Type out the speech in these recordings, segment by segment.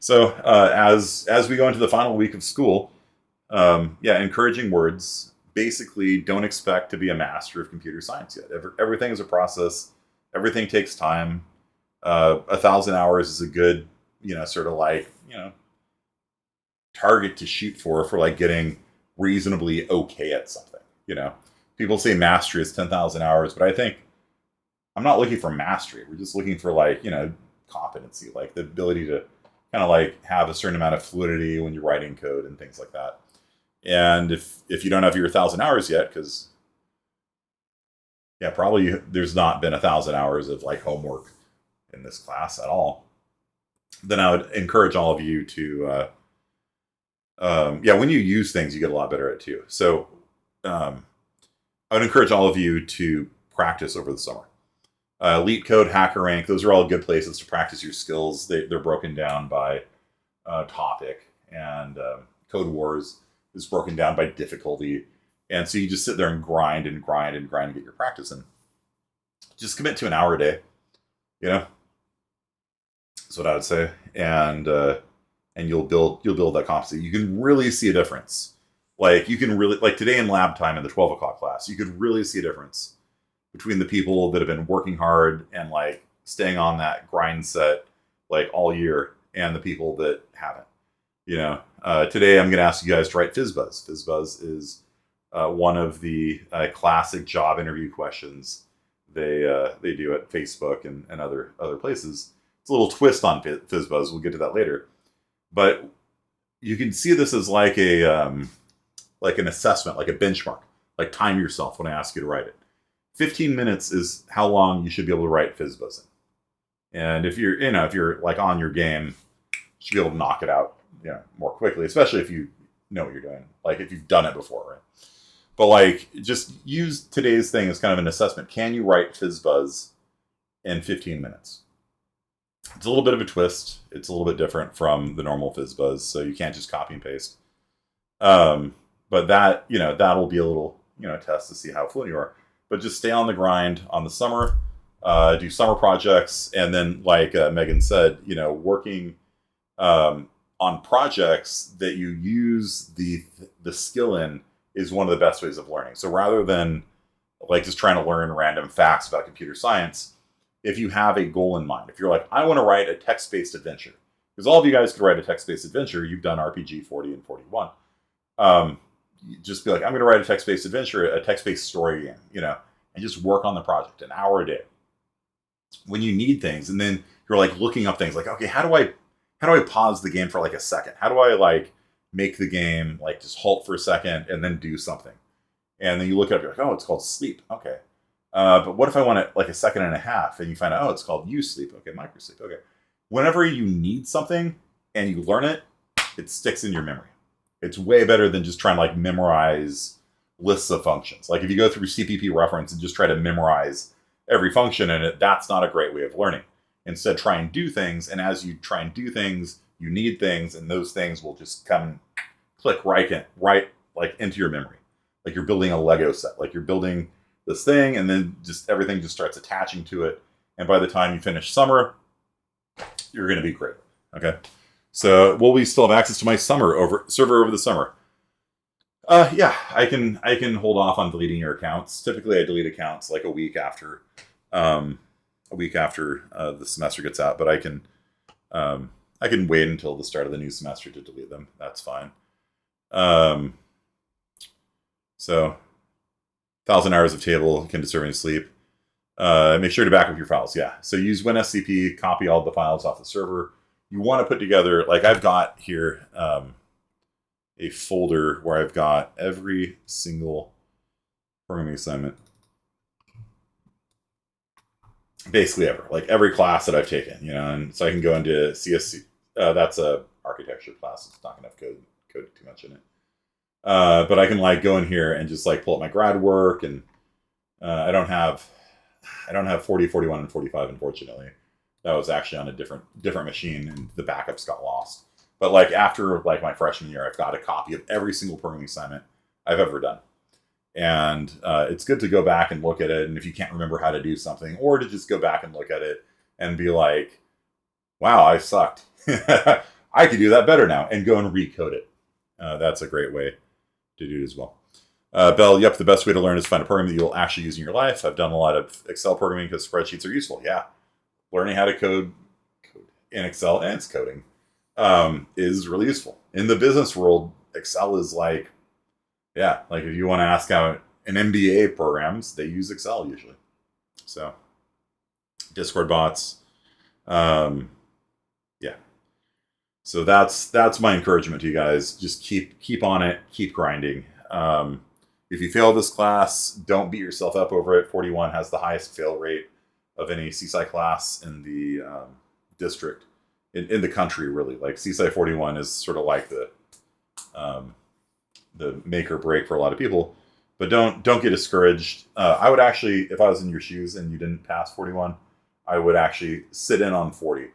So as we go into the final week of school, encouraging words. Basically, don't expect to be a master of computer science yet. Everything is a process. Everything takes time. 1,000 hours is a good, sort of like, target to shoot for like getting reasonably okay at something. People say mastery is 10,000 hours, but I think I'm not looking for mastery. We're just looking for like, competency, like the ability to kind of like have a certain amount of fluidity when you're writing code and things like that. And if you don't have your 1,000 hours yet, because probably there's not been 1,000 hours of like homework in this class at all, then I would encourage all of you to, when you use things, you get a lot better at it too. So I would encourage all of you to practice over the summer. Elite Code, HackerRank, those are all good places to practice your skills. They're broken down by topic, and Code Wars is broken down by difficulty. And so you just sit there and grind and grind and grind to get your practice in. Just commit to an hour a day. That's what I would say. And you'll build that competency. You can really see a difference. Like you can really, like today in lab time in the 12 o'clock class, you could really see a difference between the people that have been working hard and like staying on that grind set like all year and the people that haven't. Today I'm going to ask you guys to write FizzBuzz. FizzBuzz is one of the classic job interview questions they do at Facebook and other places. It's a little twist on FizzBuzz. We'll get to that later. But you can see this as like an assessment, like a benchmark. Like time yourself when I ask you to write it. 15 minutes is how long you should be able to write FizzBuzz in. And if you're like on your game, you should be able to knock it out, more quickly, especially if you know what you're doing. Like if you've done it before, right? But like just use today's thing as kind of an assessment. Can you write FizzBuzz in 15 minutes? It's a little bit of a twist. It's a little bit different from the normal FizzBuzz, so you can't just copy and paste. But that, that'll be a little, test to see how fluent you are. But just stay on the grind on the summer, do summer projects, and then, like Megan said, working on projects that you use the skill in is one of the best ways of learning. So rather than like just trying to learn random facts about computer science, if you have a goal in mind, if you're like, I want to write a text-based adventure, because all of you guys could write a text-based adventure. You've done RPG 40 and 41. Just be like, I'm going to write a text-based adventure, a text-based story game, and just work on the project an hour a day. When you need things, and then you're like looking up things like, okay, how do I pause the game for like a second? How do I like make the game like just halt for a second and then do something? And then you look it up, you're like, oh, it's called sleep. Okay. But what if I want it like a second and a half? And you find out, oh, it's called use sleep. Okay, micro sleep. Okay. Whenever you need something and you learn it, it sticks in your memory. It's way better than just trying to like memorize lists of functions. Like if you go through CPP reference and just try to memorize every function in it, that's not a great way of learning. Instead, try and do things. And as you try and do things, you need things, and those things will just come click right like into your memory. Like you're building a Lego set. Like you're building this thing, and then just everything just starts attaching to it. And by the time you finish summer, you're going to be great. Okay. So will we still have access to my server over the summer? I can hold off on deleting your accounts. Typically, I delete accounts like a week after the semester gets out. But I can wait until the start of the new semester to delete them. That's fine. So 1,000 hours of table can deserve any sleep. Make sure to back up your files. Yeah. So use WinSCP, copy all the files off the server. You want to put together, like I've got here, a folder where I've got every single programming assignment, basically ever, like every class that I've taken, and so I can go into CSC. That's a architecture class. It's not enough code too much in it. But I can like go in here and just like pull up my grad work, and I don't have 40, 41, and 45, unfortunately. That was actually on a different machine, and the backups got lost. But like after like my freshman year, I've got a copy of every single programming assignment I've ever done. And it's good to go back and look at it. And if you can't remember how to do something, or to just go back and look at it and be like, wow, I sucked. I could do that better now and go and recode it. That's a great way to do it as well. Bell, yep, the best way to learn is to find a program that you'll actually use in your life. I've done a lot of Excel programming because spreadsheets are useful. Yeah. Learning how to code in Excel and it's coding is really useful. In the business world, Excel is like, yeah, like if you want to ask out an MBA programs, they use Excel usually. So Discord bots. Yeah. So that's my encouragement to you guys. Just keep on it, keep grinding. If you fail this class, don't beat yourself up over it. 41 has the highest fail rate of any CSI class in the district, in the country, really. Like CSI 41 is sort of like the make or break for a lot of people. But don't get discouraged. I would actually, if I was in your shoes and you didn't pass 41, I would actually sit in on 40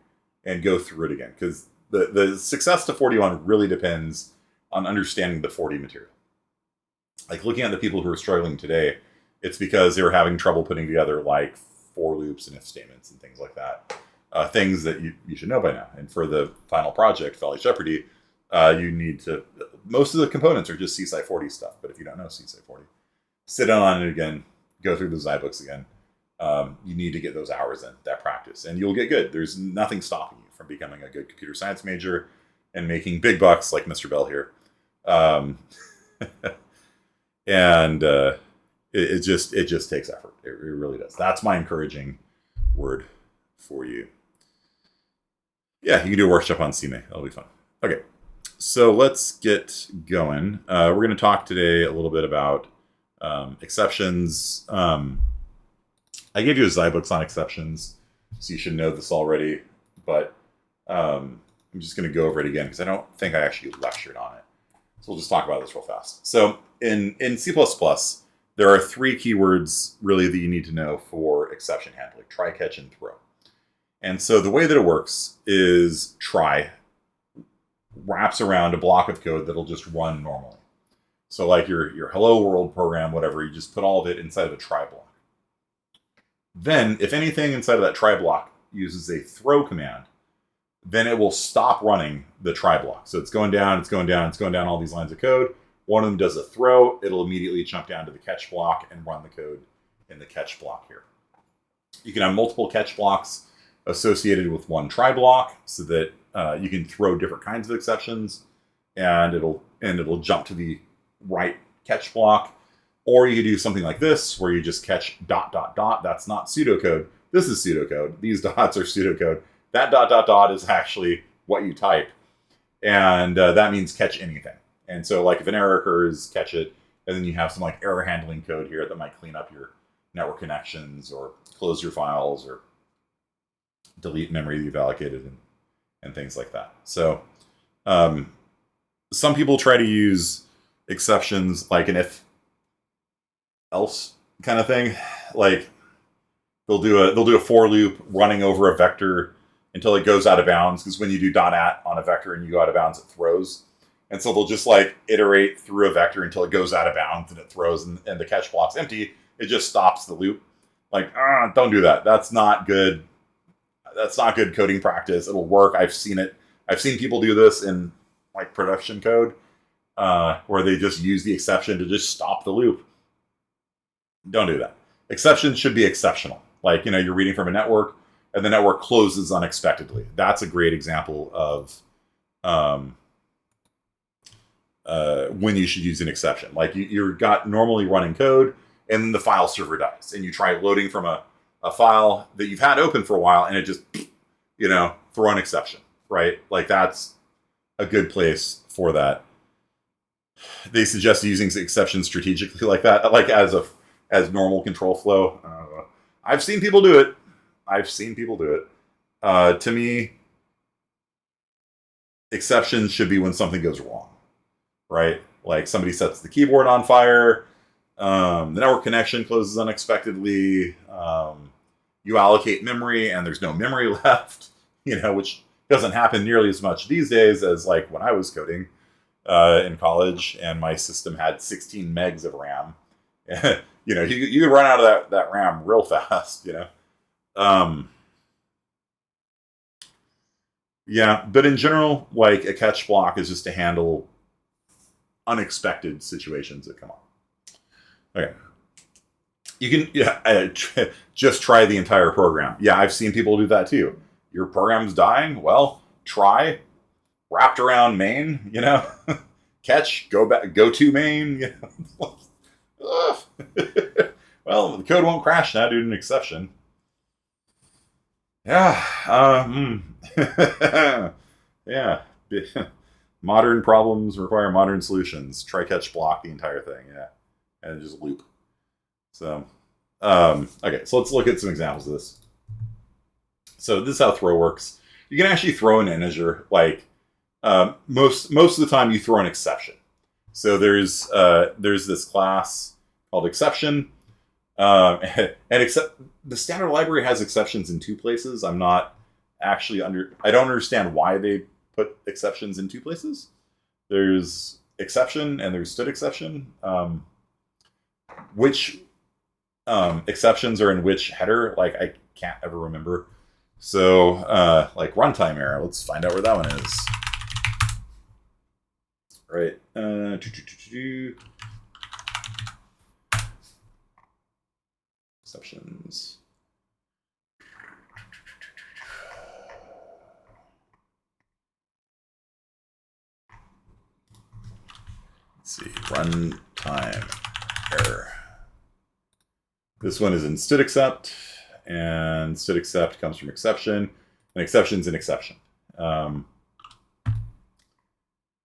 and go through it again. Because the success to 41 really depends on understanding the 40 material. Like looking at the people who are struggling today, it's because they were having trouble putting together like for loops and if statements and things like that. Things that you should know by now. And for the final project, Valley Jeopardy, you need to, most of the components are just CSI 40 stuff. But if you don't know CSI 40, sit down on it again, go through the zyBooks again. You need to get those hours in, that practice, and you'll get good. There's nothing stopping you from becoming a good computer science major and making big bucks like Mr. Bell here. And it just takes effort. It really does. That's my encouraging word for you. Yeah, you can do a workshop on CMA. That'll be fun. Okay, so let's get going. We're going to talk today a little bit about exceptions. I gave you a zyBooks on exceptions, so you should know this already. But I'm just going to go over it again because I don't think I actually lectured on it. So we'll just talk about this real fast. So in C++, there are 3 keywords really that you need to know for exception handling: try, catch, and throw. And so the way that it works is try wraps around a block of code that'll just run normally. So like your hello world program, whatever, you just put all of it inside of a try block. Then if anything inside of that try block uses a throw command, then it will stop running the try block. So it's going down, it's going down, it's going down all these lines of code. One of them does a throw, it'll immediately jump down to the catch block and run the code in the catch block here. You can have multiple catch blocks associated with one try block so that you can throw different kinds of exceptions and it'll jump to the right catch block. Or you could do something like this where you just catch ... That's not pseudocode. This is pseudocode. These dots are pseudocode. That ... is actually what you type. And that means catch anything. And so like if an error occurs, catch it. And then you have some like error handling code here that might clean up your network connections or close your files or delete memory that you've allocated and things like that. So some people try to use exceptions like an if else kind of thing. Like they'll do a for loop running over a vector until it goes out of bounds, because when you do .at on a vector and you go out of bounds, it throws. And so they'll just like iterate through a vector until it goes out of bounds and it throws and the catch block's empty. It just stops the loop. Like, don't do that. That's not good. That's not good coding practice. It'll work. I've seen it. I've seen people do this in like production code where they just use the exception to just stop the loop. Don't do that. Exceptions should be exceptional. Like, you're reading from a network and the network closes unexpectedly. That's a great example of when you should use an exception. Like you've got normally running code and then the file server dies and you try loading from a file that you've had open for a while and it just, throw an exception, right? Like that's a good place for that. They suggest using exceptions strategically like that, like as normal control flow. I've seen people do it. To me, exceptions should be when something goes wrong, right? Like somebody sets the keyboard on fire, the network connection closes unexpectedly, you allocate memory and there's no memory left, which doesn't happen nearly as much these days as like when I was coding in college and my system had 16 megs of RAM. You could run out of that RAM real fast, Yeah, but in general, like a catch block is just to handle unexpected situations that come up. Okay. You can just try the entire program. Yeah, I've seen people do that too. Your program's dying. Well, try wrapped around main. Catch, go to main. Well, the code won't crash now due to an exception. Yeah. Yeah. Modern problems require modern solutions. Try catch block the entire thing. Yeah, and just loop. So, okay, so let's look at some examples of this. So this is how throw works. You can actually throw an integer. Like most of the time, you throw an exception. So there's this class called exception, and the standard library has exceptions in two places. I'm not actually I don't understand why they put exceptions in two places. There's exception and there's stood exception. Which exceptions are in which header? Like I can't ever remember. So like runtime error. Let's find out where that one is. Right. Exceptions. Let's see. Runtime error. This one is in stood except, and stood except comes from exception, and exception's an exception.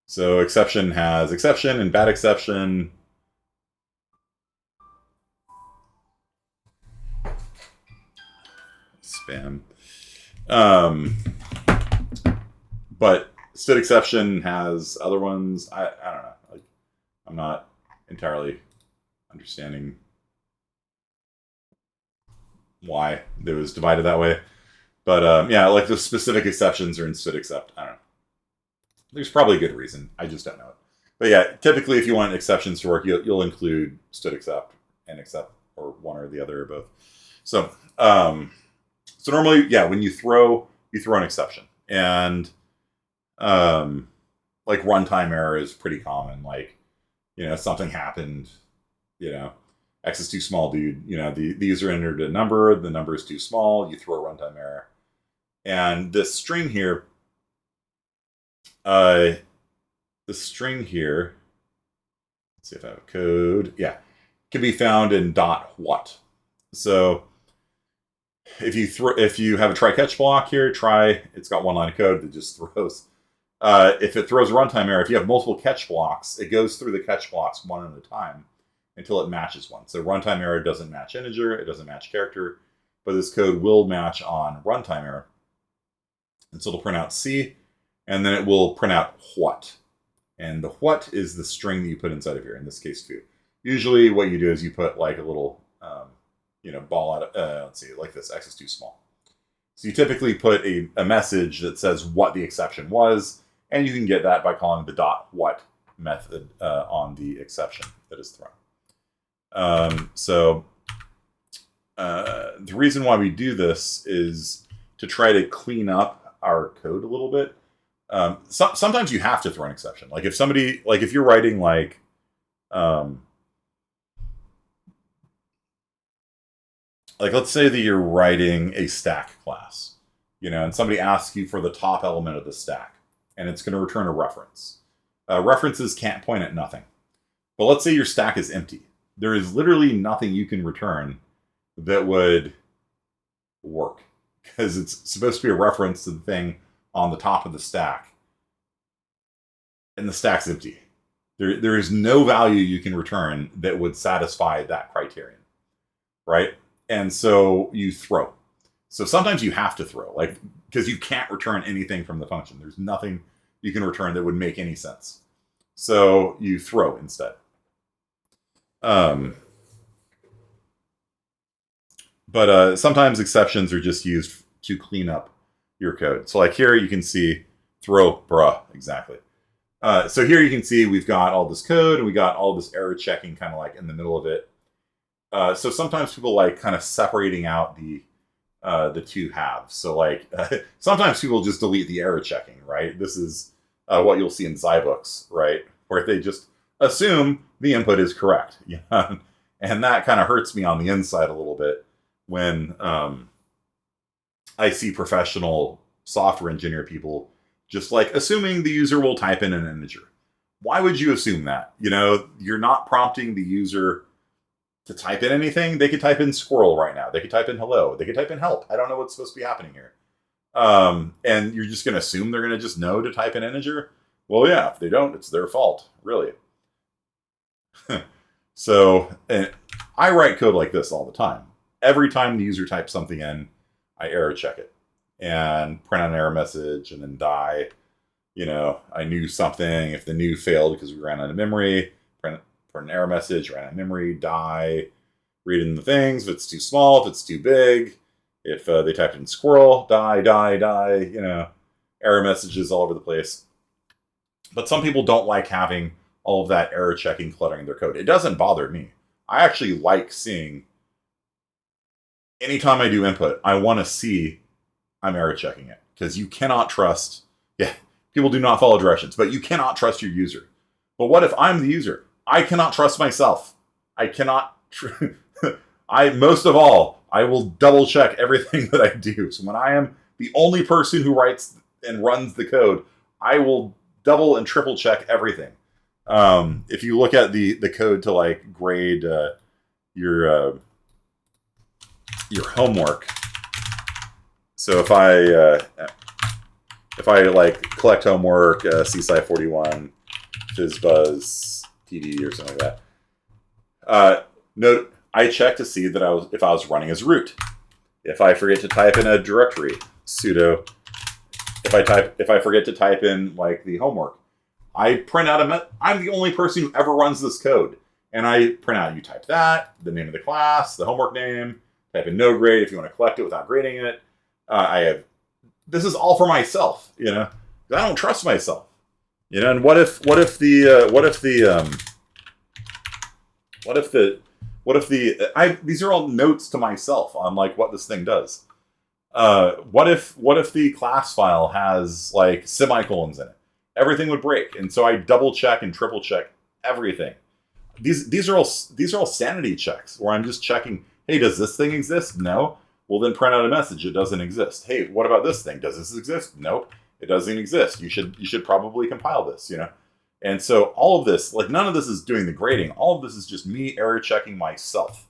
So exception has exception and bad exception. Spam. But stood exception has other ones. I don't know. Like, I'm not entirely understanding why it was divided that way. But yeah, like the specific exceptions are in stood except. I don't know. There's probably a good reason. I just don't know it. But yeah, typically if you want exceptions to work, you'll include stood except and except, or one or the other or both. So so normally, yeah, when you throw an exception. And like runtime error is pretty common. Like, something happened, X is too small, dude. The user entered a number, the number is too small, you throw a runtime error. And this string here, let's see if I have code. Yeah, can be found in .what. So if you have a try catch block here, it's got one line of code that just throws. If it throws a runtime error, if you have multiple catch blocks, it goes through the catch blocks one at a time until it matches one. So runtime error doesn't match integer, it doesn't match character, but this code will match on runtime error. And so it'll print out C, and then it will print out what. And the what is the string that you put inside of here, in this case foo. Usually what you do is you put like a little ball out, let's see, like this, X is too small. So you typically put a message that says what the exception was, and you can get that by calling the .what method on the exception that is thrown. So the reason why we do this is to try to clean up our code a little bit. Sometimes you have to throw an exception. Like if you're writing like let's say that you're writing a stack class, and somebody asks you for the top element of the stack, and it's going to return a reference. References can't point at nothing. But let's say your stack is empty. There is literally nothing you can return that would work, because it's supposed to be a reference to the thing on the top of the stack, and the stack's empty. There is no value you can return that would satisfy that criterion, right? And so you throw. So sometimes you have to throw, like, because you can't return anything from the function. There's nothing you can return that would make any sense. So you throw instead. But sometimes exceptions are just used to clean up your code. So like here you can see throw bruh, exactly. So here you can see we've got all this code and we got all this error checking kind of like in the middle of it. So sometimes people like kind of separating out the the two halves. So like sometimes people just delete the error checking, right? This is what you'll see in Zybooks, right? Where they just assume the input is correct. Yeah. And that kind of hurts me on the inside a little bit when I see professional software engineer people just like assuming the user will type in an integer. Why would you assume that? You know, you're not prompting the user to type in anything. They could type in squirrel right now. They could type in hello. They could type in help. I don't know what's supposed to be happening here. And you're just going to assume they're going to just know to type an integer? Well, yeah, if they don't, it's their fault, really. So, and I write code like this all the time. Every time the user types something in, I error check it and print out an error message and then die. You know, I knew something. If the new failed because we ran out of memory, print an error message, ran out of memory, die, read in the things. If it's too small, if it's too big, if they typed in squirrel, die, you know, error messages all over the place. But some people don't like having all of that error checking cluttering their code. It doesn't bother me. I actually like seeing, anytime I do input, I want to see I'm error checking it. Because you cannot trust, people do not follow directions, but you cannot trust your user. But what if I'm the user? I cannot trust myself. I cannot, most of all, I will double check everything that I do. So when I am the only person who writes and runs the code, I will double and triple check everything. If you look at the code to like grade your homework, so if I like collect homework, CSci 41, FizzBuzz, TDD or something like that, note I check to see that if I was running as root. If I forget to type in a directory, sudo. If I forget to type in like the homework, I print out I'm the only person who ever runs this code. And I print out, you type that, the name of the class, the homework name, type in no grade if you want to collect it without grading it. This is all for myself, you know, I don't trust myself, you know, and what if these are all notes to myself on like what this thing does. What if the class file has like semicolons in it? Everything would break. And so I double check and triple check everything. These are all sanity checks where I'm just checking, hey, does this thing exist? No. Well, then print out a message. It doesn't exist. Hey, what about this thing? Does this exist? Nope. It doesn't exist. You should probably compile this, you know? And so all of this, like none of this is doing the grading. All of this is just me error checking myself.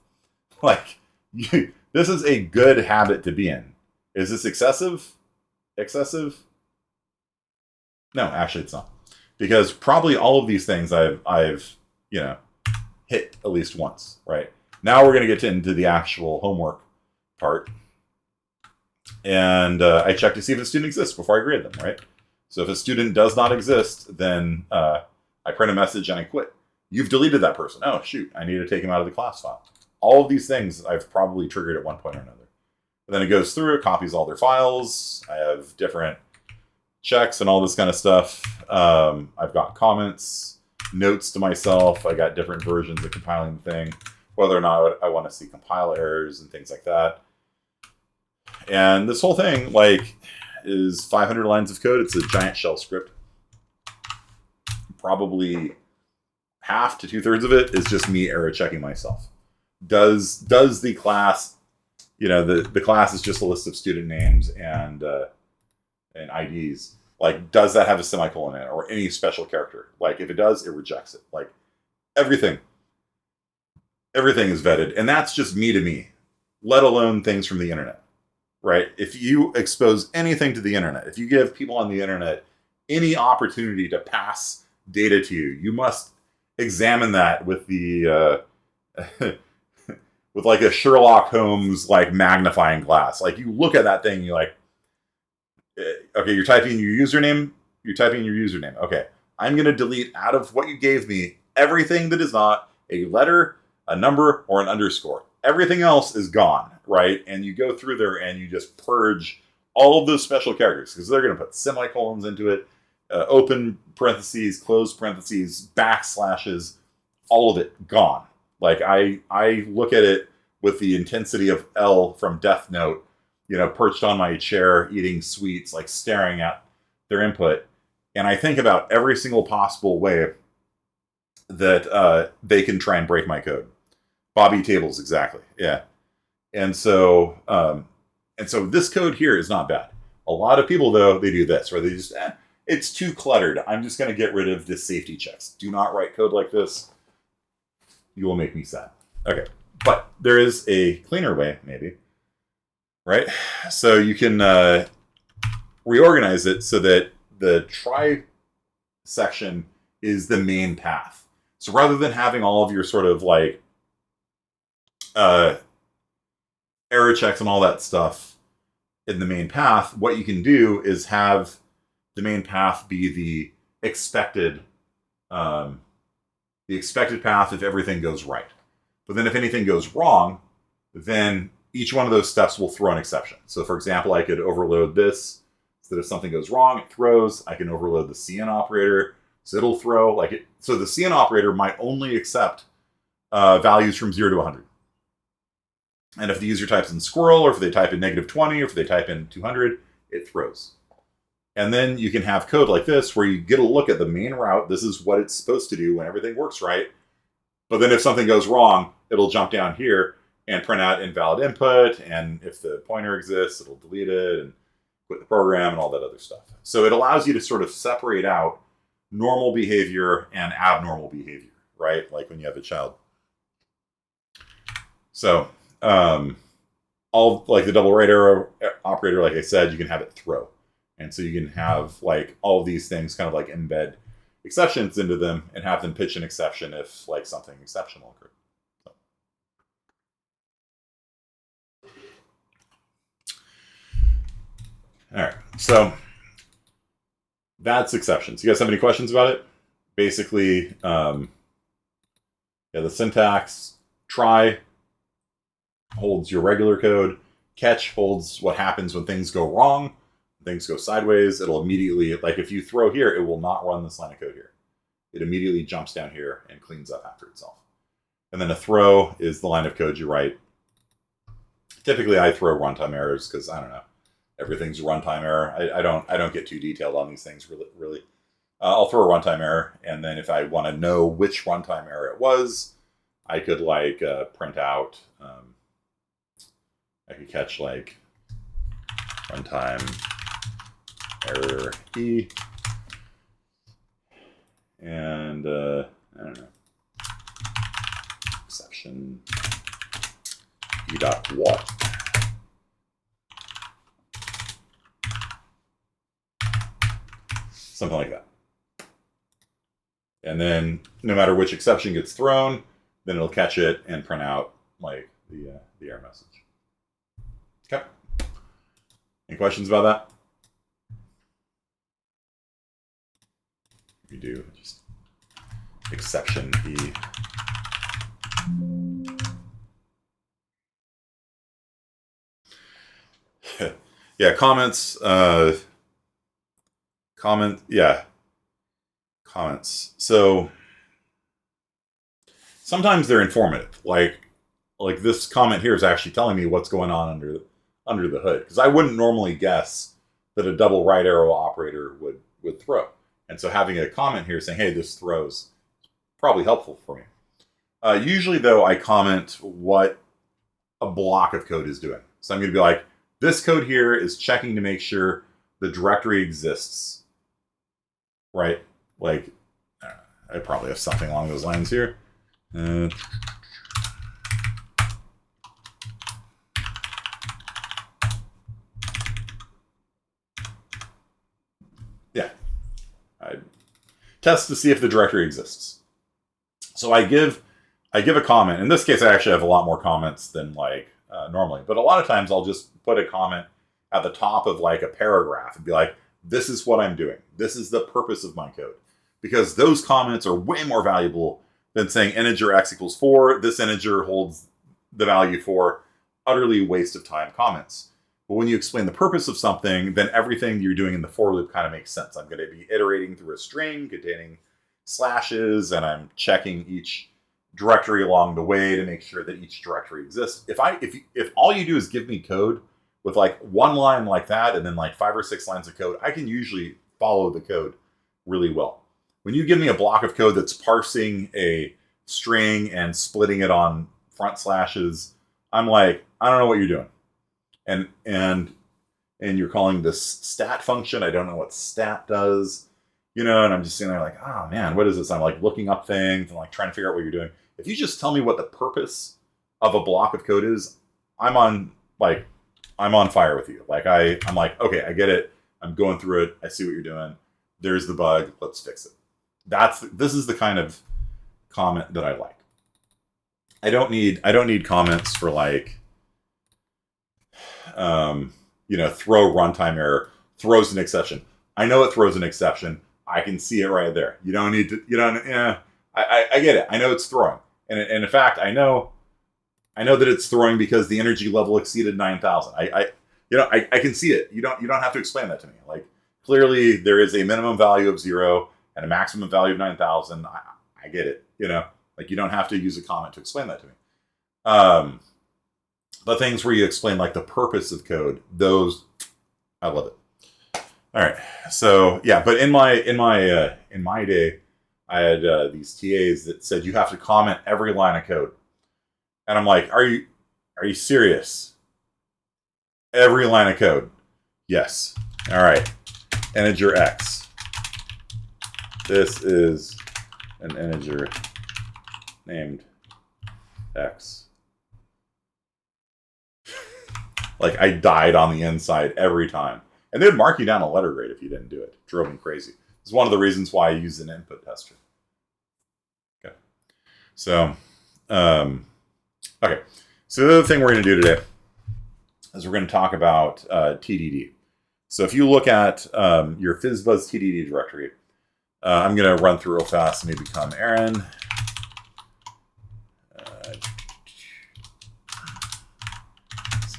Like, this is a good habit to be in. Is this excessive? Excessive? No, actually it's not. Because probably all of these things I've you know, hit at least once, right? Now we're going to get into the actual homework part. And I check to see if a student exists before I grade them, right? So if a student does not exist, then I print a message and I quit. You've deleted that person. Oh, shoot, I need to take him out of the class file. All of these things I've probably triggered at one point or another. And then it goes through, it copies all their files. I have different checks and all this kind of stuff. I've got comments, notes to myself. I got different versions of compiling the thing, whether or not I want to see compile errors and things like that. And this whole thing, like, is 500 lines of code. It's a giant shell script. Probably half to 2/3 of it is just me error checking myself. Does the class, you know, the class is just a list of student names and IDs. Like, does that have a semicolon in it or any special character? Like, if it does, it rejects it. Like, everything is vetted, and that's just me to me, let alone things from the internet, right? If you expose anything to the internet, if you give people on the internet any opportunity to pass data to you, you must examine that with the with like a Sherlock Holmes like magnifying glass. Like, you look at that thing, you're like, okay, you're typing in your username. Okay, I'm going to delete out of what you gave me everything that is not a letter, a number, or an underscore. Everything else is gone, right? And you go through there and you just purge all of those special characters because they're going to put semicolons into it, open parentheses, close parentheses, backslashes, all of it gone. Like, I look at it with the intensity of L from Death Note, perched on my chair, eating sweets, like staring at their input. And I think about every single possible way that they can try and break my code. Bobby tables, exactly. Yeah. And so this code here is not bad. A lot of people, though, they do this, where they just, it's too cluttered. I'm just going to get rid of the safety checks. Do not write code like this. You will make me sad. Okay. But there is a cleaner way, maybe. Right? So you can reorganize it so that the try section is the main path. So rather than having all of your sort of like error checks and all that stuff in the main path, what you can do is have the main path be the expected path if everything goes right. But then if anything goes wrong, then each one of those steps will throw an exception. So for example, I could overload this so that if something goes wrong, it throws. I can overload the CN operator, so it'll throw like it. So the CN operator might only accept values from 0 to 100. And if the user types in squirrel, or if they type in -20, or if they type in 200, it throws. And then you can have code like this where you get a look at the main route. This is what it's supposed to do when everything works right. But then if something goes wrong, it'll jump down here and print out invalid input. And if the pointer exists, it'll delete it and quit the program and all that other stuff. So it allows you to sort of separate out normal behavior and abnormal behavior, right? Like when you have a child. So all like the double right arrow operator, like I said, you can have it throw. And so you can have like all of these things kind of like embed exceptions into them and have them pitch an exception if like something exceptional occurred. All right, so that's exceptions. You guys have any questions about it? Basically, yeah, the syntax, try holds your regular code. Catch holds what happens when things go wrong. Things go sideways. It'll immediately, like if you throw here, it will not run this line of code here. It immediately jumps down here and cleans up after itself. And then a throw is the line of code you write. Typically, I throw runtime errors because I don't know. Everything's a runtime error. I don't get too detailed on these things really. I'll throw a runtime error, and then if I want to know which runtime error it was, I could like print out. I could catch like runtime error E, and I don't know, exception E dot what. Something like that. And then no matter which exception gets thrown, then it'll catch it and print out like the error message. Okay. Any questions about that? We do just exception E. Yeah, comments. Comments. So sometimes they're informative. Like this comment here is actually telling me what's going on under the hood, because I wouldn't normally guess that a double right arrow operator would throw. And so having a comment here saying, hey, this throws, is probably helpful for me. Usually, though, I comment what a block of code is doing. So I'm going to be like, this code here is checking to make sure the directory exists. Right? Like, I probably have something along those lines here. Yeah. I test to see if the directory exists. So I give a comment. In this case, I actually have a lot more comments than like normally. But a lot of times I'll just put a comment at the top of like a paragraph and be like, this is what I'm doing. This is the purpose of my code. Because those comments are way more valuable than saying integer x equals 4. This integer holds the value 4. Utterly waste of time comments. But when you explain the purpose of something, then everything you're doing in the for loop kind of makes sense. I'm going to be iterating through a string containing slashes, and I'm checking each directory along the way to make sure that each directory exists. If all you do is give me code with like one line like that and then like 5 or 6 lines of code, I can usually follow the code really well. When you give me a block of code that's parsing a string and splitting it on front slashes, I'm like, I don't know what you're doing. And you're calling this stat function. I don't know what stat does, and I'm just sitting there like, oh man, what is this? I'm like looking up things and like trying to figure out what you're doing. If you just tell me what the purpose of a block of code is, I'm on fire with you. Like I'm like, okay, I get it. I'm going through it. I see what you're doing. There's the bug. Let's fix it. This is the kind of comment that I like. I don't need comments for like, throw runtime error, throws an exception. I know it throws an exception. I can see it right there. You don't need to, I get it. I know it's throwing. And in fact, I know that it's throwing because the energy level exceeded 9,000. I can see it. You don't have to explain that to me. Like, clearly there is a minimum value of 0 and a maximum value of 9,000. I get it. Like, you don't have to use a comment to explain that to me. But things where you explain like the purpose of code, those, I love it. All right. So yeah, but in my day, I had these TAs that said you have to comment every line of code. And I'm like, are you serious? Every line of code? Yes. All right. Integer X. This is an integer named X. Like, I died on the inside every time. And they'd mark you down a letter grade if you didn't do it. It drove me crazy. It's one of the reasons why I use an input tester. Okay. So, okay. So the other thing we're going to do today is we're going to talk about TDD. So if you look at your FizzBuzz TDD directory, I'm going to run through real fast and maybe become Aaron.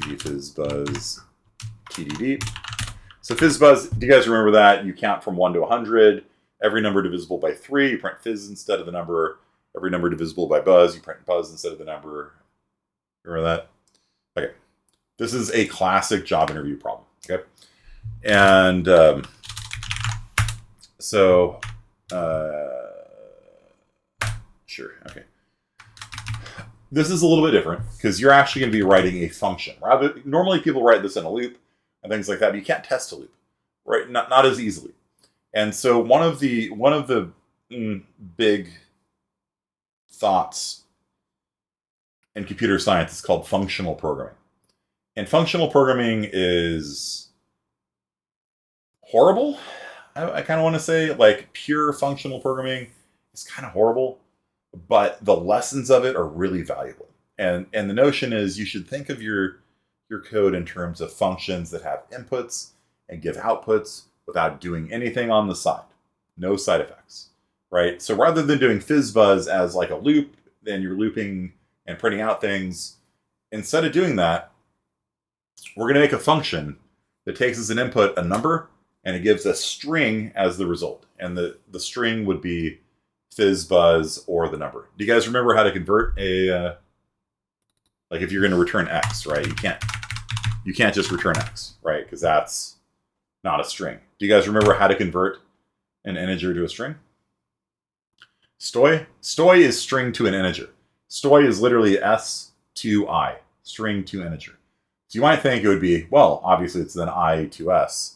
FizzBuzz TDD. So FizzBuzz, do you guys remember that? You count from 1 to 100. Every number divisible by 3, you print fizz instead of the number. Every number divisible by buzz, you print buzz instead of the number. Remember that? Okay. This is a classic job interview problem. Okay. And sure. Okay. This is a little bit different because you're actually going to be writing a function. Normally people write this in a loop and things like that, but you can't test a loop, right? Not as easily. And so one of the big thoughts in computer science is called functional programming. And functional programming is horrible. I kind of want to say, like, pure functional programming is kind of horrible. But the lessons of it are really valuable. And the notion is you should think of your code in terms of functions that have inputs and give outputs without doing anything on the side. No side effects, right? So rather than doing FizzBuzz as like a loop, then you're looping and printing out things, instead of doing that, we're going to make a function that takes as an input a number and it gives a string as the result. And the string would be FizzBuzz or the number. Do you guys remember how to convert a like if you're going to return X, right? You can't just return X, right? Because that's not a string. Do you guys remember how to convert an integer to a string? Stoy is string to an integer. Stoy is literally S to I, string to integer. So you might think it would be, well, obviously it's then I to S.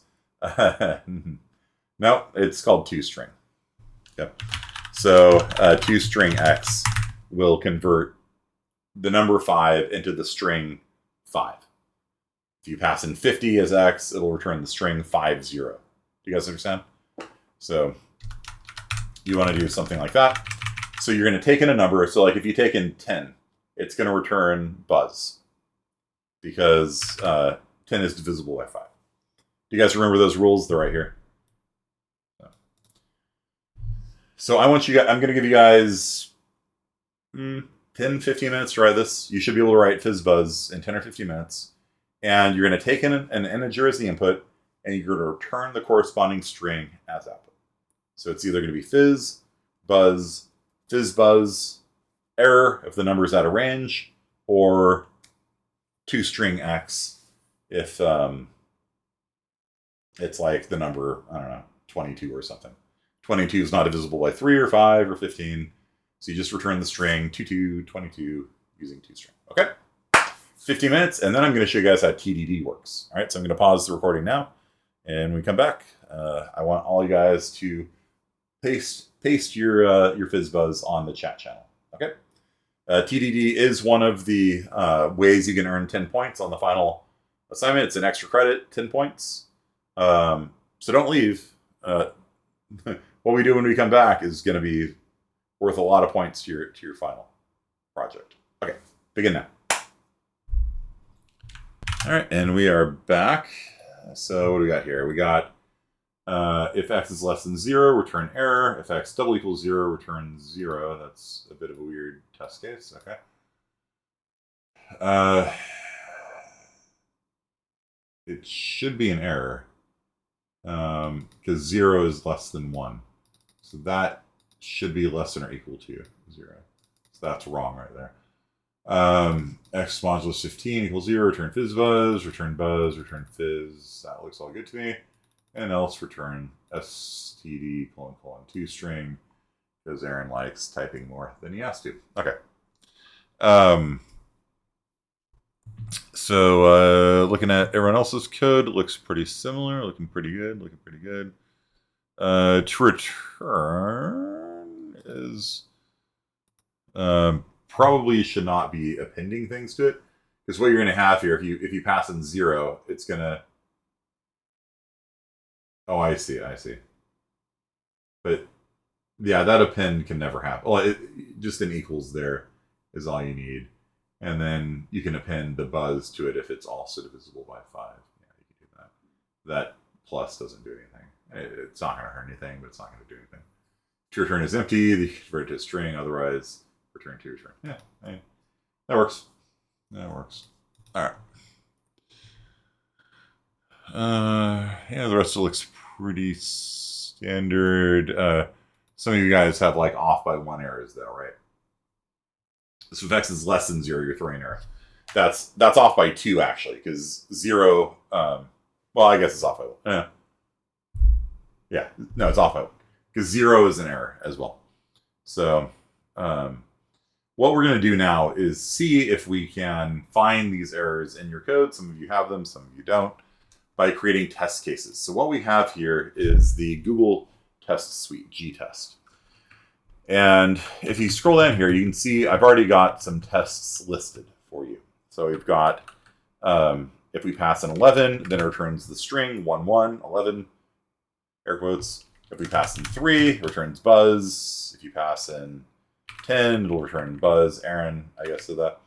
No, it's called toString. Yep. So toString X will convert the number 5 into the string 5. If you pass in 50 as X, it'll return the string 50. Do you guys understand? So you want to do something like that. So you're going to take in a number. So like if you take in 10, it's going to return buzz because 10 is divisible by 5. Do you guys remember those rules? They're right here. So I'm going to give you guys 10, 15 minutes to write this. You should be able to write FizzBuzz in 10 or 15 minutes. And you're going to take in an integer as the input, and you're going to return the corresponding string as output. So it's either going to be fizz, buzz, error if the number is out of range, or toString X if it's like the number, I don't know, 22 or something. 22 is not divisible by 3 or 5 or 15. So you just return the string 2222 using toString. Okay? 15 minutes, and then I'm going to show you guys how TDD works. All right, so I'm going to pause the recording now, and when we come back, I want all you guys to paste your FizzBuzz on the chat channel. Okay? TDD is one of the ways you can earn 10 points on the final assignment. It's an extra credit, 10 points. So don't leave. What we do when we come back is going to be worth a lot of points to your final project. Okay, begin now. All right, and we are back. So what do we got here? We got if x is less than 0, return error. If x double equals 0, return 0. That's a bit of a weird test case. Okay. It should be an error because 0 is less than 1. So that should be less than or equal to 0. So that's wrong right there. X modulus 15 equals 0, return FizzBuzz, return buzz, return fizz. That looks all good to me. And else return std : toString, because Aaron likes typing more than he has to. Okay. So looking at everyone else's code, it looks pretty similar, looking pretty good. To return is probably should not be appending things to it, because what you're going to have here, if you pass in 0, it's going to. Oh, I see. But yeah, that append can never happen. Well, just an equals there is all you need, and then you can append the buzz to it if it's also divisible by 5. Yeah, you can do that. That plus doesn't do anything. It's not going to hurt anything, but it's not going to do anything. To return is empty. You convert it to a string. Otherwise, return to return. Yeah, that works. All right. Yeah, the rest of it looks pretty standard. Some of you guys have like off by 1 errors though, right? So if x is less than 0, you're throwing error. That's off by 2 actually, because 0. Well, I guess it's off by 1. Yeah, no, it's off by 1 because 0 is an error as well. So what we're going to do now is see if we can find these errors in your code. Some of you have them, some of you don't, by creating test cases. So what we have here is the Google Test Suite, GTest. And if you scroll down here, you can see I've already got some tests listed for you. So we've got, if we pass an 11, then it returns the string 11, 11, air quotes. If we pass in 3, it returns buzz. If you pass in 10, it'll return buzz. Aaron, I guess, did that.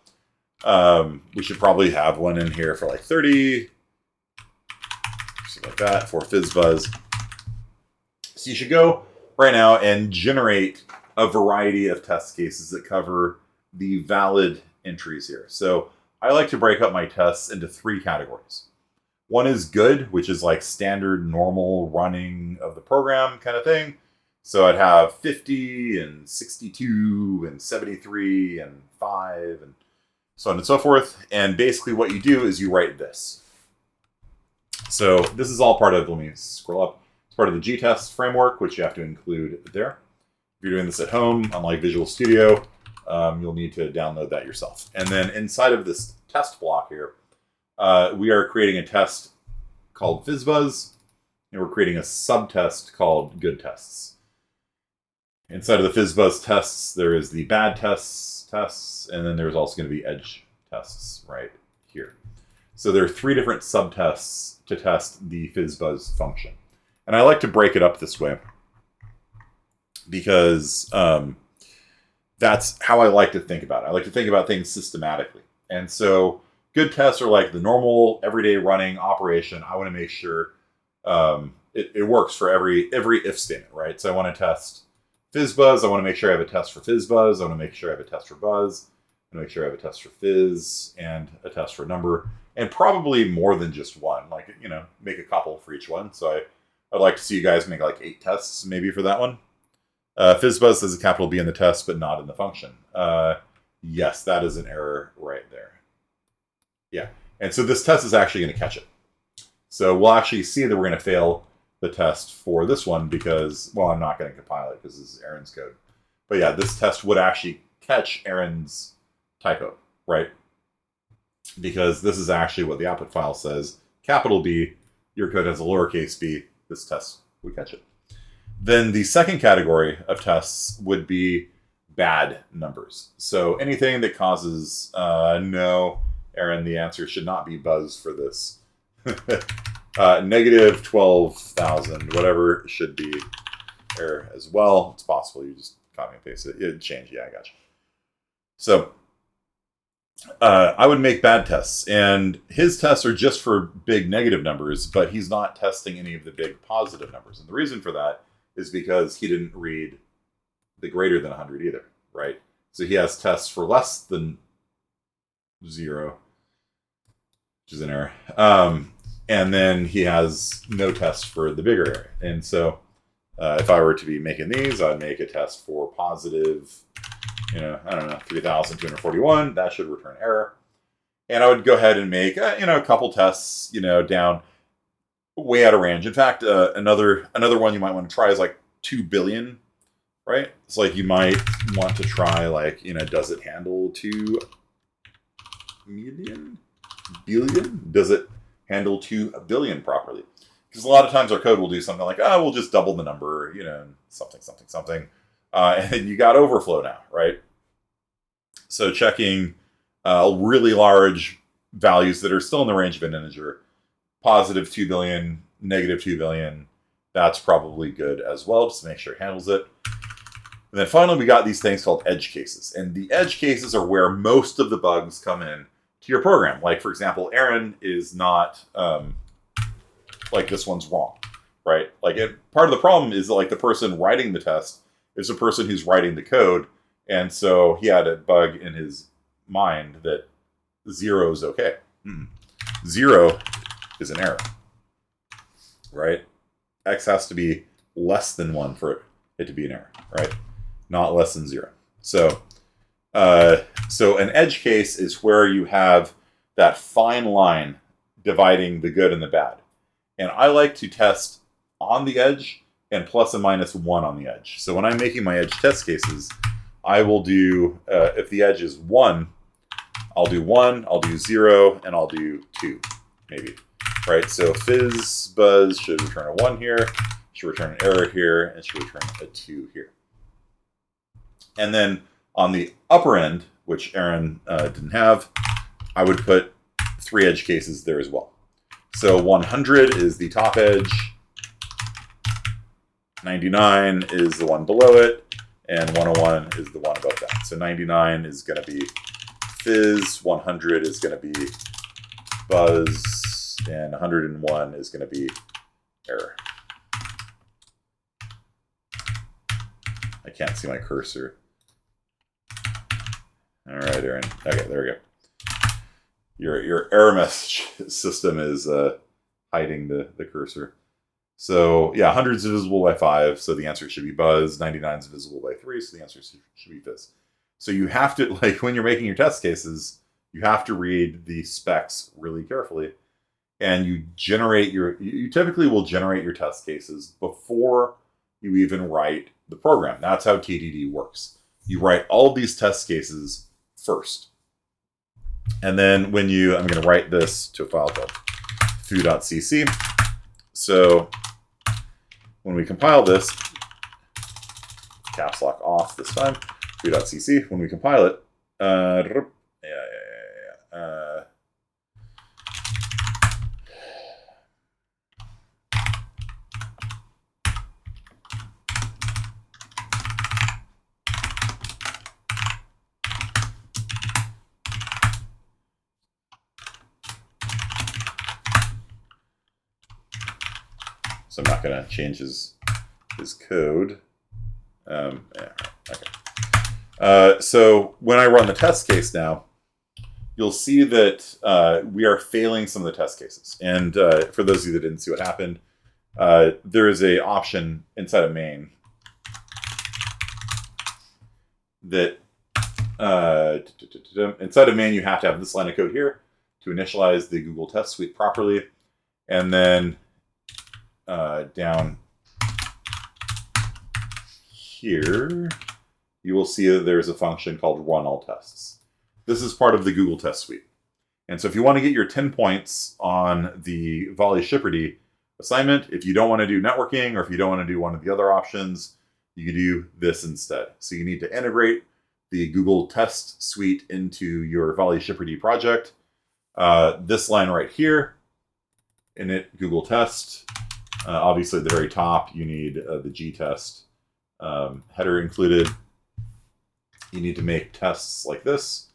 We should probably have one in here for like 30, something like that, for FizzBuzz. So you should go right now and generate a variety of test cases that cover the valid entries here. So I like to break up my tests into 3 categories. One is good, which is like standard, normal running of the program kind of thing. So I'd have 50 and 62 and 73 and 5 and so on and so forth. And basically what you do is you write this. So this is all part of, let me scroll up, it's part of the GTest framework, which you have to include there. If you're doing this at home, unlike Visual Studio, you'll need to download that yourself. And then inside of this test block here, we are creating a test called FizzBuzz, and we're creating a subtest called good tests. Inside of the FizzBuzz tests, there is the bad tests, and then there's also going to be edge tests right here. So there are 3 different subtests to test the FizzBuzz function. And I like to break it up this way because that's how I like to think about it. I like to think about things systematically. And so good tests are like the normal, everyday running operation. I want to make sure it works for every if statement, right? So I want to test FizzBuzz. I want to make sure I have a test for FizzBuzz. I want to make sure I have a test for buzz. I want to make sure I have a test for fizz and a test for number. And probably more than just one, like, you know, make a couple for each one. So I'd like to see you guys make like 8 tests maybe for that one. FizzBuzz says a capital B in the test, but not in the function. Yes, that is an error right there. Yeah. And so this test is actually going to catch it. So we'll actually see that we're going to fail the test for this one because, well, I'm not going to compile it because this is Aaron's code. But yeah, this test would actually catch Aaron's typo, right? Because this is actually what the output file says. Capital B, your code has a lowercase b, this test would catch it. Then the second category of tests would be bad numbers. So anything that causes, no, Aaron, the answer should not be buzz for this. Negative 12,000, whatever should be error as well. It's possible you just copy and paste it. It'd change. Yeah, I got you. So I would make bad tests, and his tests are just for big negative numbers, but he's not testing any of the big positive numbers. And the reason for that is because he didn't read the greater than 100 either, right? So he has tests for less than 0, which is an error. And then he has no test for the bigger error. And so if I were to be making these, I'd make a test for positive, I don't know, 3,241. That should return error. And I would go ahead and make, a couple tests, down way out of range. In fact, another one you might want to try is like 2 billion, right? It's like you might want to try like, does it handle 2 million? Billion? Does it handle 2 billion properly? Because a lot of times our code will do something like, we'll just double the number, something. And then you got overflow now, right? So checking really large values that are still in the range of an integer, positive 2 billion, negative 2 billion, that's probably good as well, just to make sure it handles it. And then finally, we got these things called edge cases. And the edge cases are where most of the bugs come in to your program. Like, for example, Aaron is not, like this one's wrong, right? Like part of the problem is like the person writing the test is the person who's writing the code. And so he had a bug in his mind that 0 is okay. 0 is an error, right? X has to be less than 1 for it to be an error, right? Not less than 0. So an edge case is where you have that fine line dividing the good and the bad. And I like to test on the edge and plus and minus 1 on the edge. So when I'm making my edge test cases, I will do, if the edge is 1, I'll do 1, I'll do 0, and I'll do 2, maybe. Right, so fizz buzz should return a 1 here, should return an error here, and should return a 2 here. And then on the upper end, which Aaron didn't have, I would put 3 edge cases there as well. So 100 is the top edge, 99 is the one below it, and 101 is the one above that. So 99 is going to be fizz, 100 is going to be buzz, and 101 is going to be error. I can't see my cursor. All right, Aaron. Okay, there we go. Your error message system is hiding the cursor. So yeah, 100 is divisible by 5, so the answer should be buzz. 99 is divisible by 3, so the answer should be fizz. So you have to, like when you're making your test cases, you have to read the specs really carefully. And you typically will generate your test cases before you even write the program. That's how TDD works. You write all of these test cases first. And then when I'm going to write this to a file called foo.cc. So when we compile this, caps lock off this time, foo.cc, when we compile it, so I'm not going to change his code. Okay. So when I run the test case now, you'll see that we are failing some of the test cases. And for those of you that didn't see what happened, there is an option inside of main that inside of main you have to have this line of code here to initialize the Google Test Suite properly. And then down here, you will see that there's a function called run all tests. This is part of the Google Test Suite. And so if you want to get your 10 points on the Volley Shipperty assignment, if you don't want to do networking, or if you don't want to do one of the other options, you can do this instead. So you need to integrate the Google Test Suite into your Volley Shipperty project. This line right here, init Google Test. Obviously at the very top, you need the GTest header included. You need to make tests like this.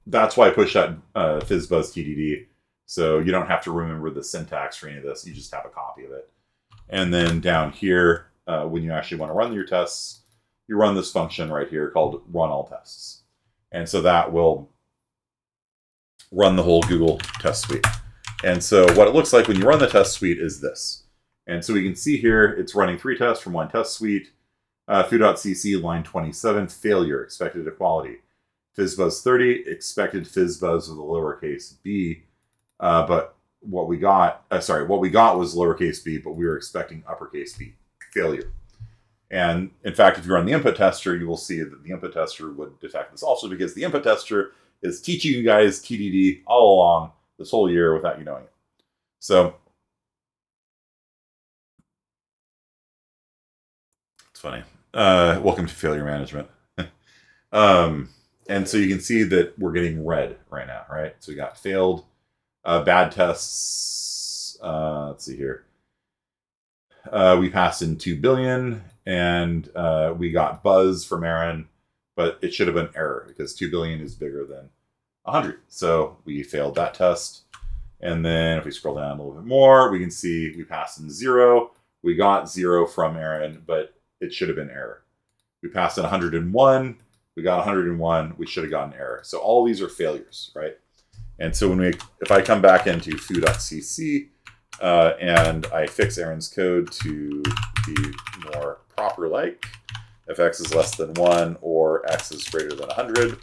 That's why I push that FizzBuzz TDD. So you don't have to remember the syntax for any of this. You just have a copy of it. And then down here, when you actually want to run your tests, you run this function right here called run all tests. And so that will run the whole Google Test Suite. And so what it looks like when you run the test suite is this. And so we can see here, it's running 3 tests from one test suite. foo.cc line 27, failure, expected equality. FizzBuzz 30, expected FizzBuzz with a lowercase b. But what we got was lowercase b, but we were expecting uppercase b, failure. And in fact, if you run the input tester, you will see that the input tester would detect this also, because the input tester is teaching you guys TDD all along this whole year without you knowing it. So it's funny. Welcome to failure management. And so you can see that we're getting red right now, right? So we got failed, bad tests. Let's see here. We passed in 2 billion, and we got buzz from Aaron, but it should have been error because 2 billion is bigger than 100. So we failed that test. And then if we scroll down a little bit more, we can see we passed in 0. We got 0 from Aaron, but it should have been error. We passed in 101. We got 101. We should have gotten error. So all these are failures, right? And so if I come back into foo.cc and I fix Aaron's code to be more proper, like if x is less than 1 or x is greater than 100,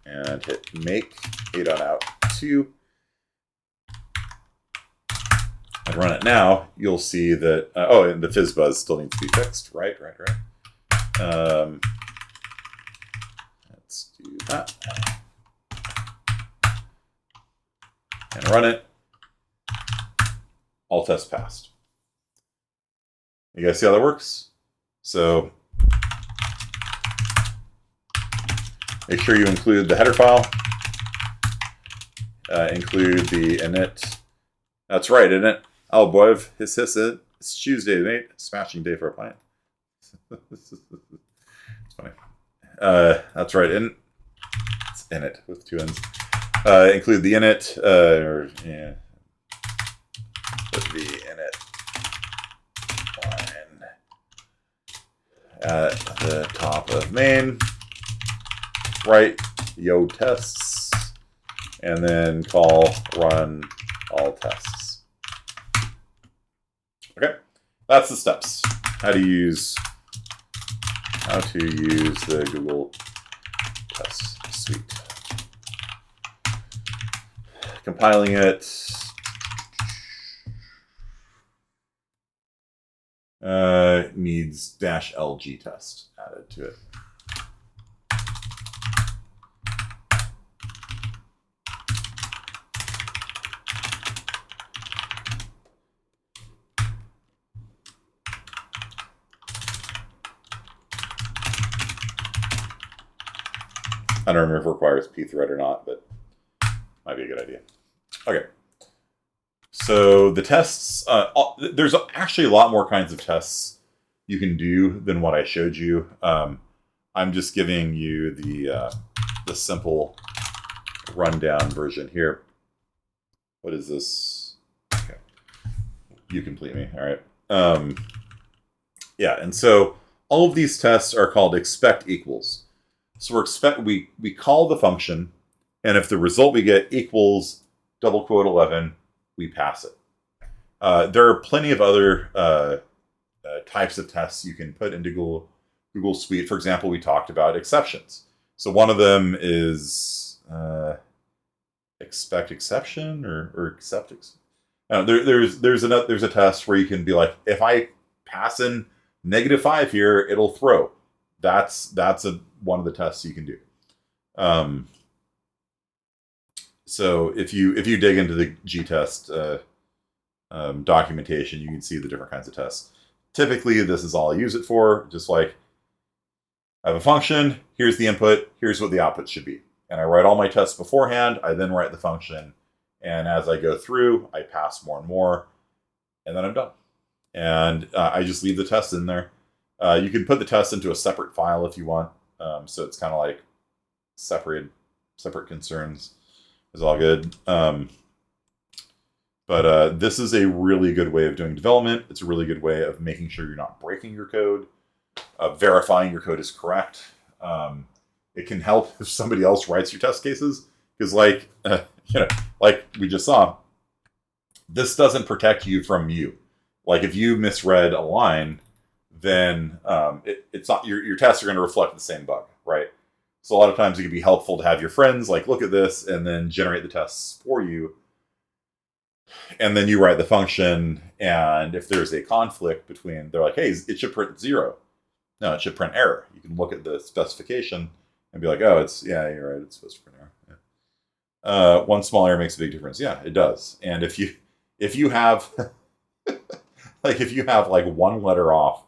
and hit make a.out2, and run it now, you'll see that, and the FizzBuzz still needs to be fixed, right? Let's do that. And run it. All tests passed. You guys see how that works? So make sure you include the header file. Include the init. That's right, init. Oh boy, it's Tuesday, mate. Smashing day for a plant. It's funny. That's right, it's init with 2 N's. Include the init, put the init line at the top of main, write yo tests, and then call run all tests. Okay, that's the steps. How to use the Google Test Suite. Compiling it. Needs -lg test added to it. I don't remember if it requires pthread or not, but might be a good idea. Okay. So the tests, there's actually a lot more kinds of tests you can do than what I showed you. I'm just giving you the simple rundown version here. What is this? Okay. You complete me. All right. Yeah, and so all of these tests are called expect equals. So we call the function, and if the result we get equals double quote 11, we pass it. There are plenty of other types of tests you can put into Google Suite. For example, we talked about exceptions. So one of them is expect exception or accept. There's a test where you can be like, if I pass in -5 here, it'll throw. That's one of the tests you can do. So if you dig into the GTest documentation, you can see the different kinds of tests. Typically, this is all I use it for. Just like, I have a function, here's the input, here's what the output should be. And I write all my tests beforehand, I then write the function, and as I go through, I pass more and more, and then I'm done. And I just leave the test in there. You can put the test into a separate file if you want, so it's kind of like separate concerns. Is all good. But this is a really good way of doing development. It's a really good way of making sure you're not breaking your code, verifying your code is correct. It can help if somebody else writes your test cases, because like like we just saw, this doesn't protect you from you. Like if you misread a line, then it's not your tests are going to reflect the same bug, right? So a lot of times it can be helpful to have your friends like look at this and then generate the tests for you. And then you write the function, and if there's a conflict between, they're like, hey, it should print 0. No, it should print error. You can look at the specification and be like, oh, yeah, you're right, it's supposed to print error. Yeah. One small error makes a big difference. Yeah, it does. And if you have like if you have like one letter off,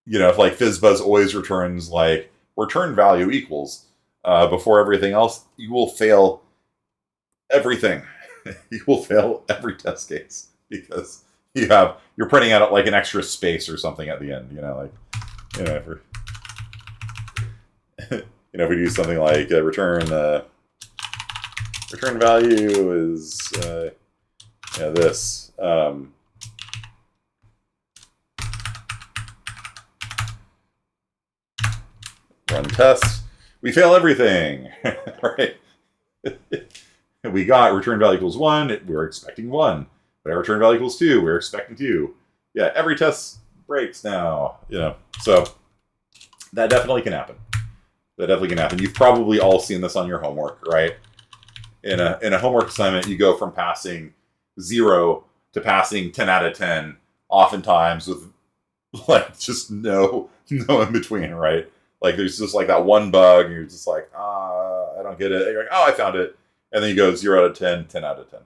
if like FizzBuzz always returns like return value equals before everything else, you will fail everything. You will fail every test case because you're printing out like an extra space or something at the end. If we do something like return value is this. Run test. We fail everything, right? We got return value equals 1. We're expecting 1. But our return value equals 2. We're expecting 2. Yeah, every test breaks now. So that definitely can happen. You've probably all seen this on your homework, right? In a homework assignment, you go from passing 0 to passing 10 out of 10, oftentimes with like just no in between, right? Like there's just like that one bug, and you're just like, I don't get it. And you're like, oh, I found it. And then you go 0 out of 10, 10 out of 10.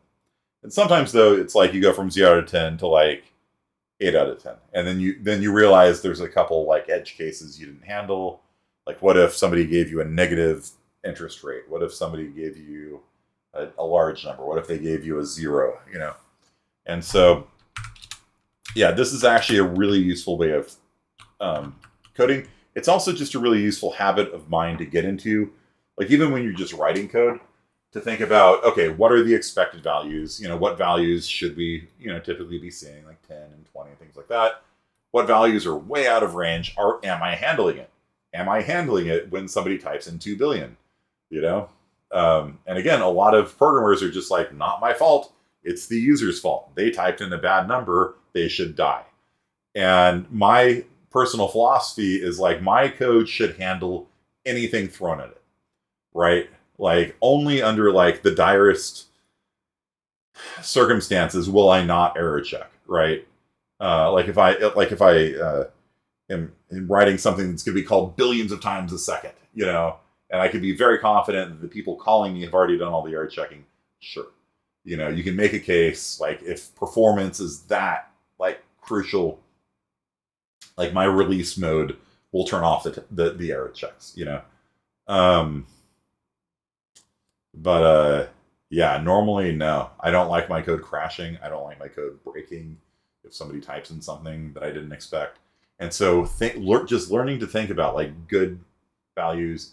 And sometimes though, it's like you go from 0 out of 10 to like 8 out of 10. And then you realize there's a couple like edge cases you didn't handle. Like what if somebody gave you a negative interest rate? What if somebody gave you a large number? What if they gave you a 0? And so, yeah, this is actually a really useful way of coding. It's also just a really useful habit of mine to get into. Like even when you're just writing code, to think about, okay, what are the expected values? What values should we, typically be seeing, like 10 and 20 and things like that? What values are way out of range? Am I handling it? Am I handling it when somebody types in 2 billion? And again, a lot of programmers are just like, not my fault. It's the user's fault. They typed in a bad number. They should die. And my personal philosophy is like, my code should handle anything thrown at it, right? Like only under like the direst circumstances will I not error check, right? Like if I am writing something that's going to be called billions of times a second, and I could be very confident that the people calling me have already done all the error checking. Sure, you can make a case like if performance is that like crucial, like my release mode will turn off the error checks, But yeah, normally no. I don't like my code crashing. I don't like my code breaking if somebody types in something that I didn't expect. And so just learning to think about like good values,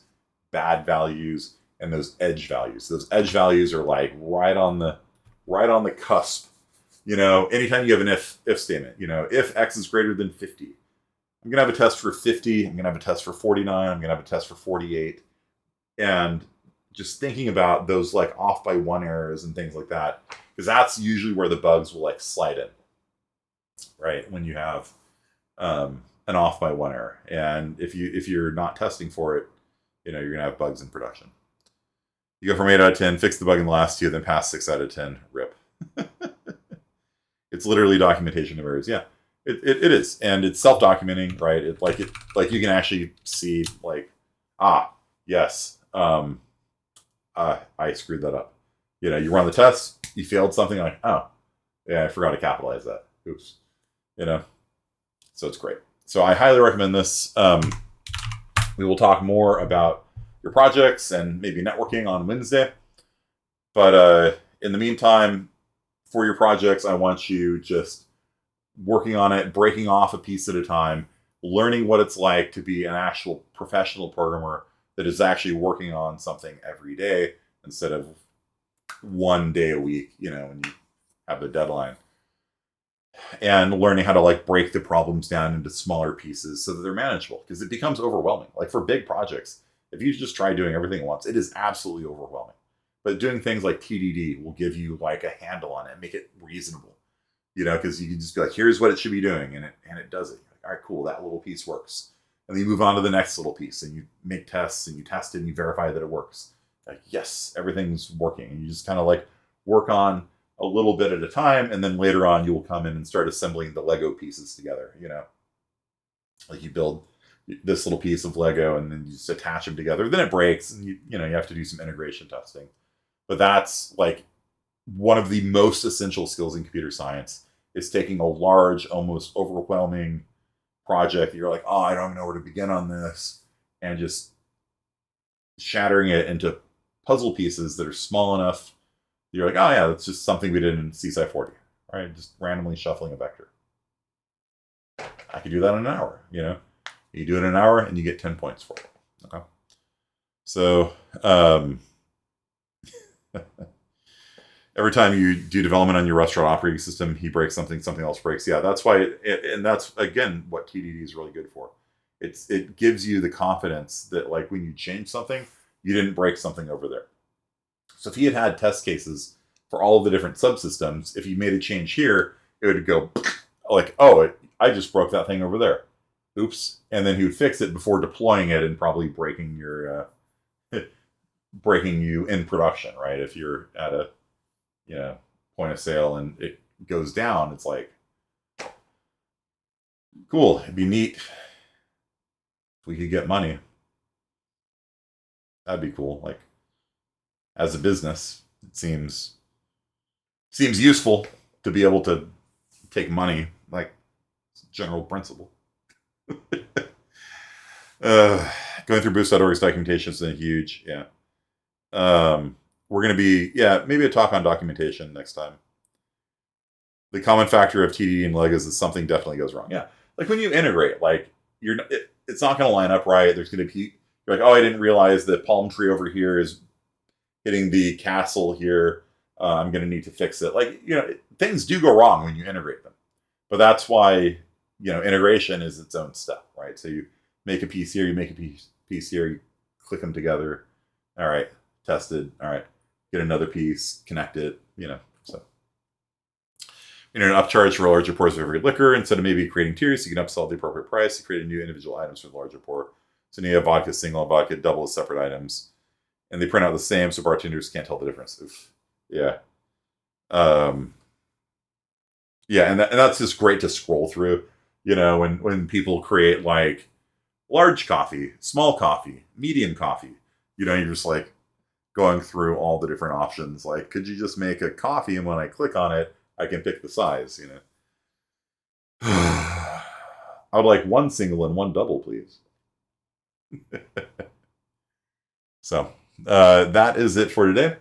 bad values, and those edge values. Those edge values are like right on the cusp. Anytime you have an if statement, if x is greater than 50, I'm gonna have a test for 50. I'm gonna have a test for 49. I'm gonna have a test for 48, and just thinking about those like off by 1 errors and things like that, because that's usually where the bugs will like slide in, right? When you have an off by 1 error, and if you're not testing for it, you're gonna have bugs in production. You go from 8 out of 10, fix the bug in the last 2, then pass 6 out of 10, rip. It's literally documentation of errors. Yeah, it is. And it's self-documenting, right? Like you can actually see like, yes, I screwed that up. You run the test, you failed something, like, oh, yeah, I forgot to capitalize that. Oops. So it's great. So I highly recommend this. We will talk more about your projects and maybe networking on Wednesday. But in the meantime, for your projects, I want you just working on it, breaking off a piece at a time, learning what it's like to be an actual professional programmer that is actually working on something every day instead of one day a week, when you have the deadline. And learning how to like break the problems down into smaller pieces so that they're manageable, because it becomes overwhelming. Like for big projects, if you just try doing everything at once, it is absolutely overwhelming. But doing things like TDD will give you like a handle on it, make it reasonable, because you can just be like, here's what it should be doing, and it does it. Like, all right, cool, that little piece works. And then you move on to the next little piece, and you make tests, and you test it, and you verify that it works. Like, yes, everything's working. And you just kind of like work on a little bit at a time, and then later on you will come in and start assembling the Lego pieces together. Like you build this little piece of Lego, and then you just attach them together. Then it breaks, and you have to do some integration testing. But that's like one of the most essential skills in computer science, is taking a large, almost overwhelming project that you're like, oh, I don't know where to begin on this, and just shattering it into puzzle pieces that are small enough. You're like, oh yeah, that's just something we did in CSI 40, right? Just randomly shuffling a vector. I could do that in an hour, You do it in an hour and you get 10 points for it. Okay. So every time you do development on your restaurant operating system, he breaks something, something else breaks. Yeah, that's why, and that's again what TDD is really good for. It gives you the confidence that like when you change something, you didn't break something over there. So if he had test cases for all of the different subsystems, if you made a change here, it would go like, oh, I just broke that thing over there. Oops. And then he would fix it before deploying it and probably breaking you in production, right? If you're at a point of sale and it goes down, it's like, cool, it'd be neat if we could get money. That'd be cool. Like, as a business, it seems useful to be able to take money, like general principle. Going through Boost.org's documentation is huge. Yeah. We're going to be, maybe a talk on documentation next time. The common factor of TDD and Legos is something definitely goes wrong. Yeah. Like when you integrate, like it's not going to line up right. There's going to be, you're like, oh, I didn't realize the palm tree over here is hitting the castle here. I'm going to need to fix it. Like, things do go wrong when you integrate them. But that's why, integration is its own step, right? So you make a piece here, you make a piece here, you click them together. All right, tested. All right, get another piece, connect it, so. An upcharge for larger pours of every liquor. Instead of maybe creating tiers, you can upsell the appropriate price to create new individual items for the larger pour. So you have vodka single and vodka double as separate items. And they print out the same, so bartenders can't tell the difference. Oof. Yeah. Yeah, and that's just great to scroll through. When people create like large coffee, small coffee, medium coffee, you're just like going through all the different options. Like, could you just make a coffee, and when I click on it, I can pick the size, I would like one single and one double, please. So that is it for today.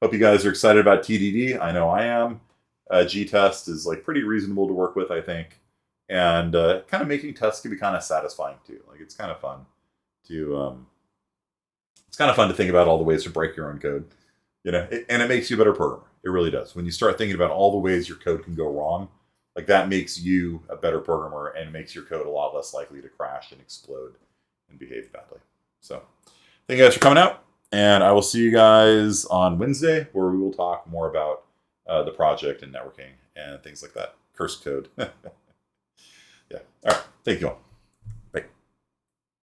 Hope you guys are excited about TDD. I know I am. GTest is like pretty reasonable to work with, I think. And kind of making tests can be kind of satisfying too. Like it's kind of fun to think about all the ways to break your own code, and it makes you a better programmer. It really does. When you start thinking about all the ways your code can go wrong, like that makes you a better programmer and makes your code a lot less likely to crash and explode and behave badly. So thank you guys for coming out, and I will see you guys on Wednesday, where we will talk more about the project and networking and things like that. Curse code. Yeah. All right. Thank you all.